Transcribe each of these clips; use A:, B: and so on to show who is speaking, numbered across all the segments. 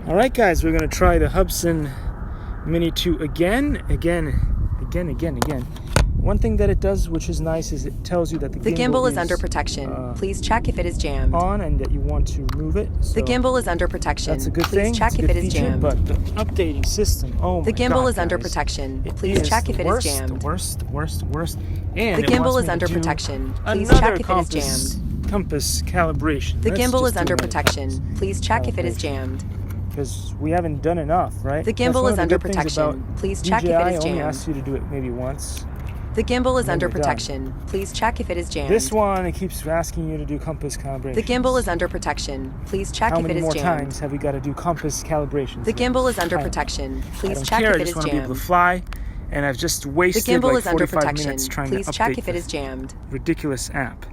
A: Alright guys, we're going to try the Hubsan Mini 2 again. One thing that it does, which is nice, is it tells you that the
B: gimbal is under protection. Please check if it is jammed.
A: On and that you want to move it. So
B: the gimbal is under protection.
A: That's a good
B: Please
A: thing.
B: check if it is jammed.
A: But the updating system, oh my god,
B: the gimbal is under
A: guys,
B: protection. Please check if it is jammed.
A: The worst. And
B: the gimbal is under protection. Please check if it is jammed.
A: Compass calibration.
B: The gimbal is under protection. Please check if it is jammed.
A: Because we haven't done enough, right?
B: The gimbal is under protection. Please check if it is jammed.
A: I only asked you to do it maybe once.
B: The gimbal is under protection. Please check if it is jammed.
A: This one, it keeps asking you to do compass calibration.
B: The gimbal is under protection. Please check if it is jammed.
A: How many more times have we got to do compass calibration?
B: The gimbal is under protection. Please check if it is jammed. I just want to be able to
A: fly, and I've just wasted like 45 minutes trying to update
B: Please check if it is jammed.
A: Ridiculous app.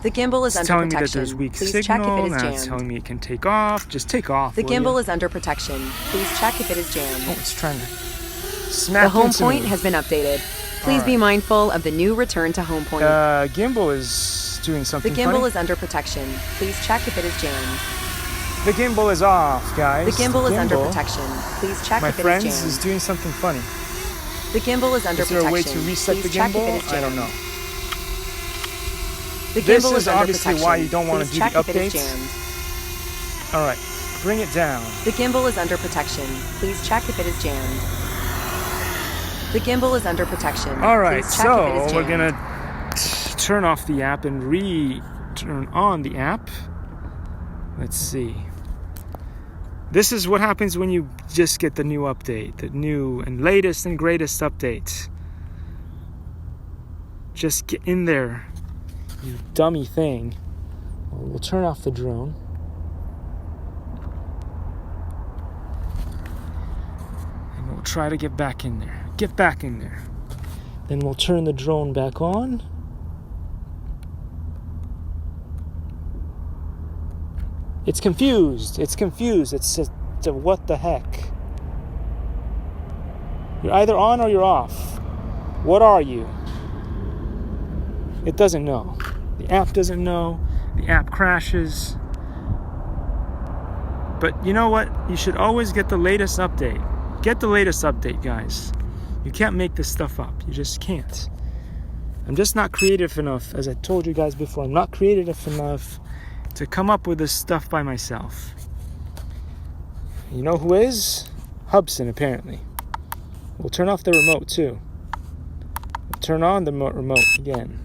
B: The gimbal is under protection.
A: It's telling me that there's weak signal. Now it's telling me it can take off. Just take off.
B: The gimbal is under protection. Please check if it is jammed.
A: Oh, it's trying to smack
B: The home point has been updated. Please be mindful of the new return to home point.
A: Gimbal is doing something
B: funny. The gimbal
A: funny.
B: is under protection. Please check if it is jammed.
A: The gimbal is off, guys.
B: The gimbal is under protection. Please check if it is jammed.
A: My friends is doing something funny.
B: The gimbal is under protection.
A: Is there a way to reset the gimbal? I don't know.
B: The gimbal
A: this
B: is
A: is obviously why you don't want to do the updates. All right, bring it down.
B: The gimbal is under protection. Please check if it is jammed. The gimbal is under protection.
A: All right, so we're gonna turn off the app and turn on the app. Let's see. This is what happens when you just get the new update, the new and latest and greatest update. Just get in there, you dummy thing. We'll turn off the drone. And we'll try to get back in there. Get back in there. Then we'll turn the drone back on. It's confused. It's what the heck? You're either on or you're off. What are you? It doesn't know. The app doesn't know. The app crashes. But you know what? You should always get the latest update. Get the latest update, guys. You can't make this stuff up. You just can't. I'm just not creative enough. As I told you guys before, I'm not creative enough to come up with this stuff by myself. You know who is? Hubsan, apparently. We'll turn off the remote, too. We'll turn on the remote again.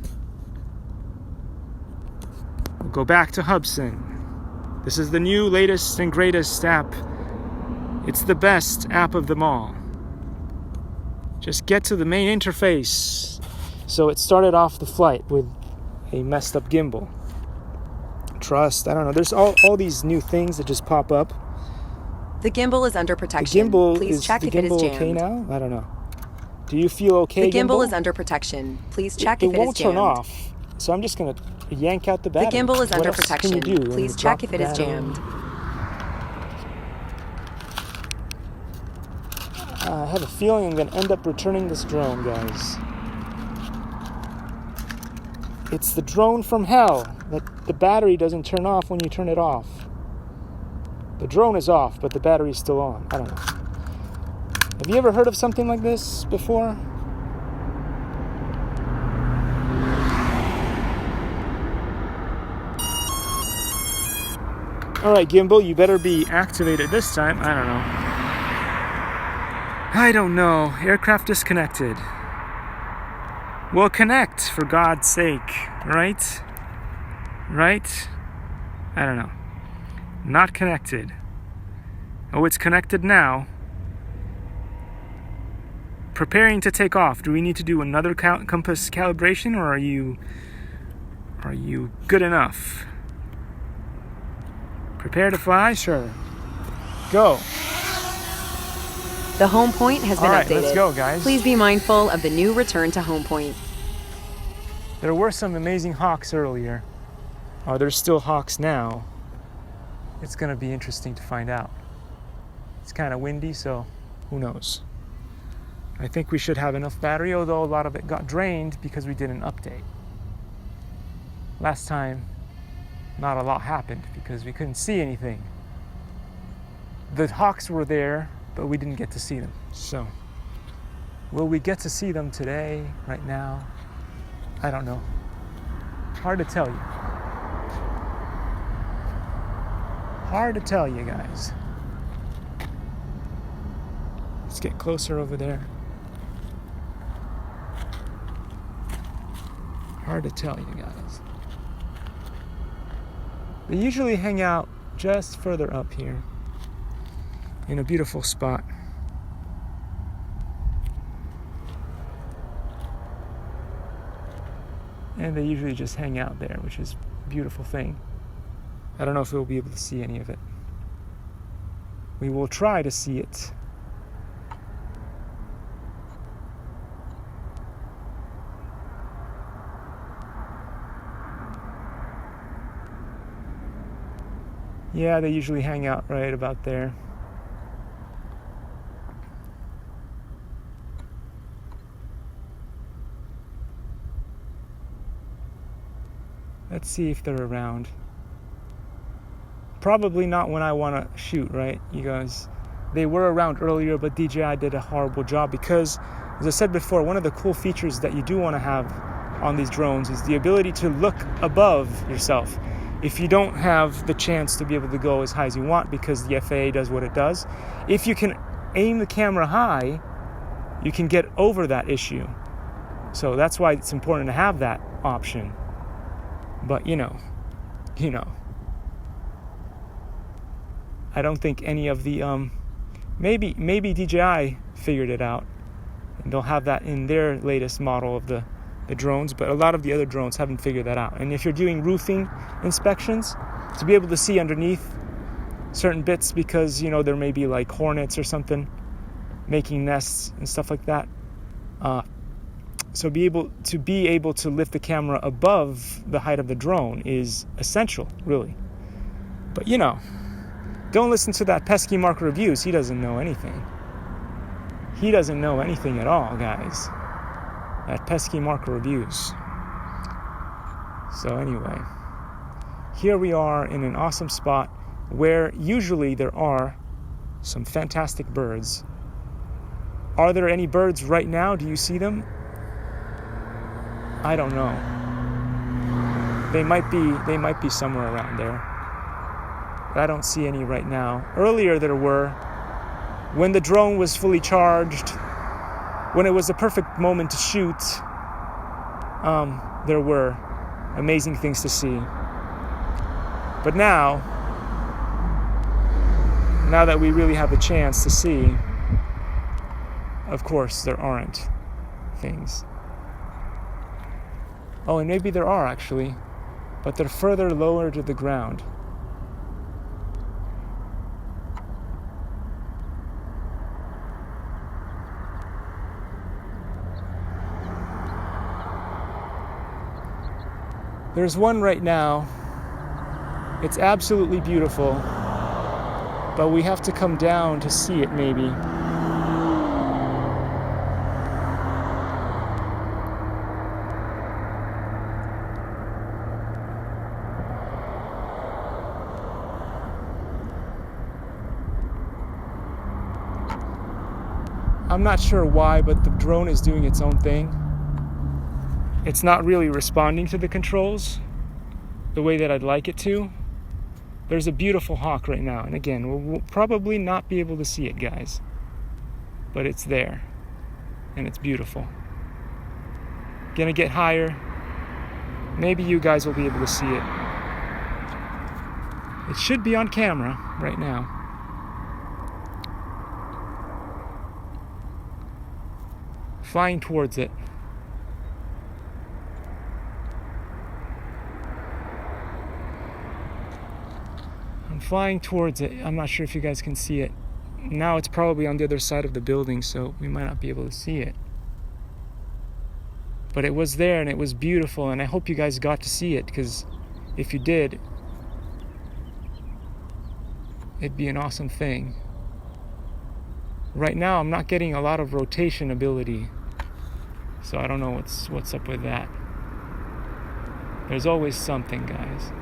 A: We'll go back to Hubsan. This is the new, latest, and greatest app. It's the best app of them all. Just get to the main interface. So it started off the flight with a messed up gimbal. Trust, I don't know. There's all these new things that just pop up.
B: The gimbal is under protection. Please check if it is jammed.
A: Okay now? I don't know. Do you feel okay,
B: The gimbal is under protection. Please check if it is jammed.
A: It won't turn off. So I'm just going to yank out the battery.
B: The gimbal is under protection. Please check if it is jammed.
A: I have a feeling I'm going to end up returning this drone, guys. It's the drone from hell that the battery doesn't turn off when you turn it off. The drone is off, but the battery's still on. I don't know. Have you ever heard of something like this before? All right, gimbal, you better be activated this time. I don't know. Aircraft disconnected. Well, connect, for God's sake, right? Right? I don't know. Not connected. Oh, it's connected now. Preparing to take off. Do we need to do another compass calibration, or are you good enough? Prepare to fly? Sure. Go.
B: The home point has been updated.
A: Let's go, guys.
B: Please be mindful of the new return to home point.
A: There were some amazing hawks earlier. Are there still hawks now? It's going to be interesting to find out. It's kind of windy, so who knows? I think we should have enough battery, although a lot of it got drained because we did an update. Last time, not a lot happened because we couldn't see anything. the hawks were there, but we didn't get to see them. So, will we get to see them today, right now? I don't know. Hard to tell you. Hard to tell you guys. Let's get closer over there. Hard to tell you guys. They usually hang out just further up here in a beautiful spot. And they usually just hang out there, which is a beautiful thing. I don't know if we'll be able to see any of it. We will try to see it. Yeah, they usually hang out right about there. Let's see if they're around. Probably not when I want to shoot, right? You guys, they were around earlier, but DJI did a horrible job because, as I said before, one of the cool features that you do want to have on these drones is the ability to look above yourself. If you don't have the chance to be able to go as high as you want because the FAA does what it does, if you can aim the camera high, you can get over that issue. So that's why it's important to have that option. But you know, I don't think any of the maybe DJI figured it out, and they'll have that in their latest model of the drones, but a lot of the other drones haven't figured that out. And if you're doing roofing inspections, to be able to see underneath certain bits, because there may be like hornets or something making nests and stuff like that, so be able to lift the camera above the height of the drone is essential, really. But don't listen to that pesky Mark Reviews. He doesn't know anything. He doesn't know anything at all, guys. That pesky Mark Reviews. So anyway, here we are in an awesome spot where usually there are some fantastic birds. Are there any birds right now? Do you see them? I don't know. They might be somewhere around there. But I don't see any right now. Earlier there were, when the drone was fully charged, when it was a perfect moment to shoot, there were amazing things to see. But now that we really have a chance to see, of course there aren't things. Oh, and maybe there are actually, but they're further lower to the ground. There's one right now. It's absolutely beautiful, but we have to come down to see it maybe. I'm not sure why, but the drone is doing its own thing. It's not really responding to the controls the way that I'd like it to. There's a beautiful hawk right now, and again, we'll probably not be able to see it, guys. But it's there, and it's beautiful. Gonna get higher. Maybe you guys will be able to see it. It should be on camera right now. Flying towards it. I'm flying towards it. I'm not sure if you guys can see it. Now it's probably on the other side of the building, so we might not be able to see it. But it was there and it was beautiful, and I hope you guys got to see it, because if you did, it'd be an awesome thing. Right now I'm not getting a lot of rotation ability, so I don't know what's up with that. There's always something, guys.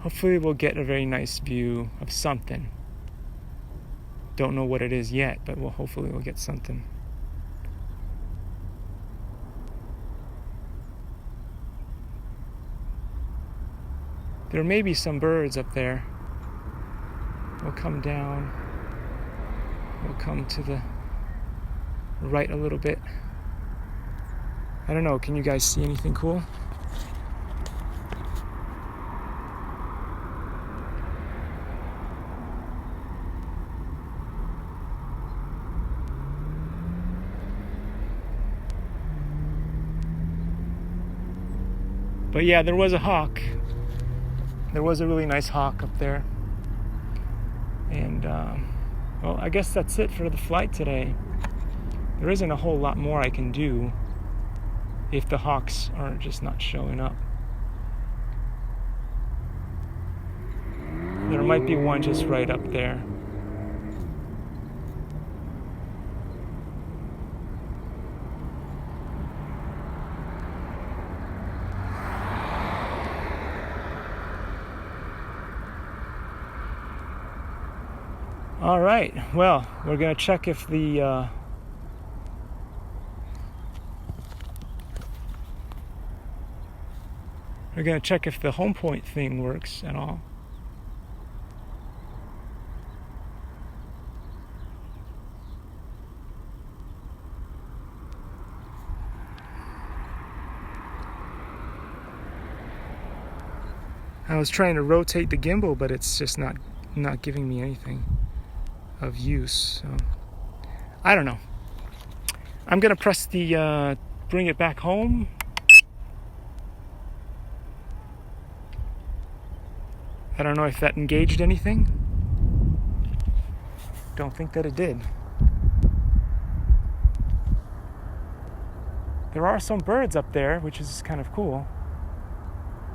A: Hopefully we'll get a very nice view of something. Don't know what it is yet, but hopefully we'll get something. There may be some birds up there. We'll come down. We'll come to the right a little bit. I don't know, can you guys see anything cool? But yeah, there was a hawk. There was a really nice hawk up there. And, well, I guess that's it for the flight today. There isn't a whole lot more I can do if the hawks are just not showing up. There might be one just right up there. All right, well, we're gonna check if the home point thing works at all. I was trying to rotate the gimbal, but it's just not giving me anything of use. So I don't know. I'm gonna press the bring it back home. I don't know if that engaged anything. Don't think that it did. There are some birds up there, which is kind of cool.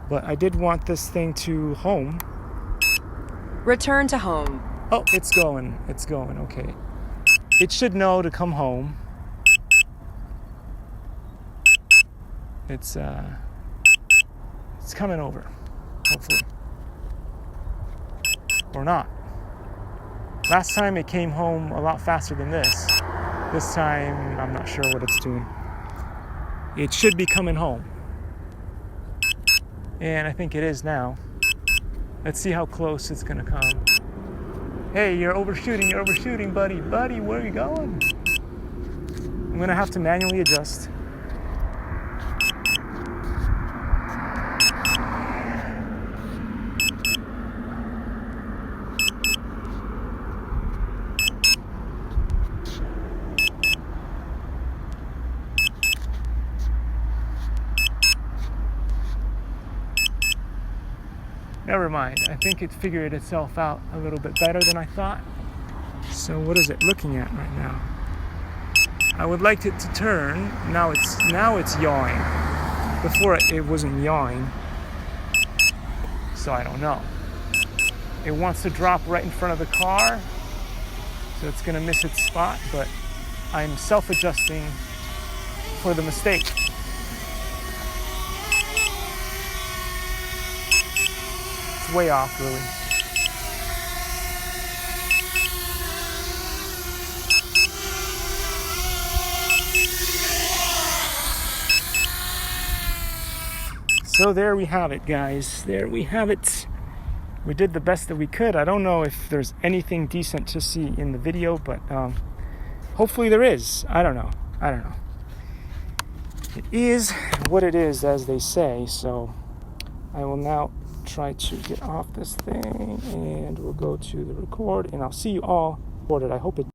A: But I did want this thing to home.
B: Return to home.
A: Oh, it's going, okay. It should know to come home. It's coming over, hopefully. Or not. Last time it came home a lot faster than this. This time, I'm not sure what it's doing. It should be coming home. And I think it is now. Let's see how close it's gonna come. Hey, you're overshooting, buddy. Buddy, where are you going? I'm gonna have to manually adjust. Never mind, I think it figured itself out a little bit better than I thought. So what is it looking at right now? I would like it to turn. Now it's yawing. Before it wasn't yawing. So I don't know. It wants to drop right in front of the car. So it's gonna miss its spot, but I'm self-adjusting for the mistake. Way off, really. So there we have it, guys. There we have it. We did the best that we could. I don't know if there's anything decent to see in the video, but hopefully there is. I don't know. It is what it is, as they say. So I will now try to get off this thing, and we'll go to the record, and I'll see you all recorded. I hope it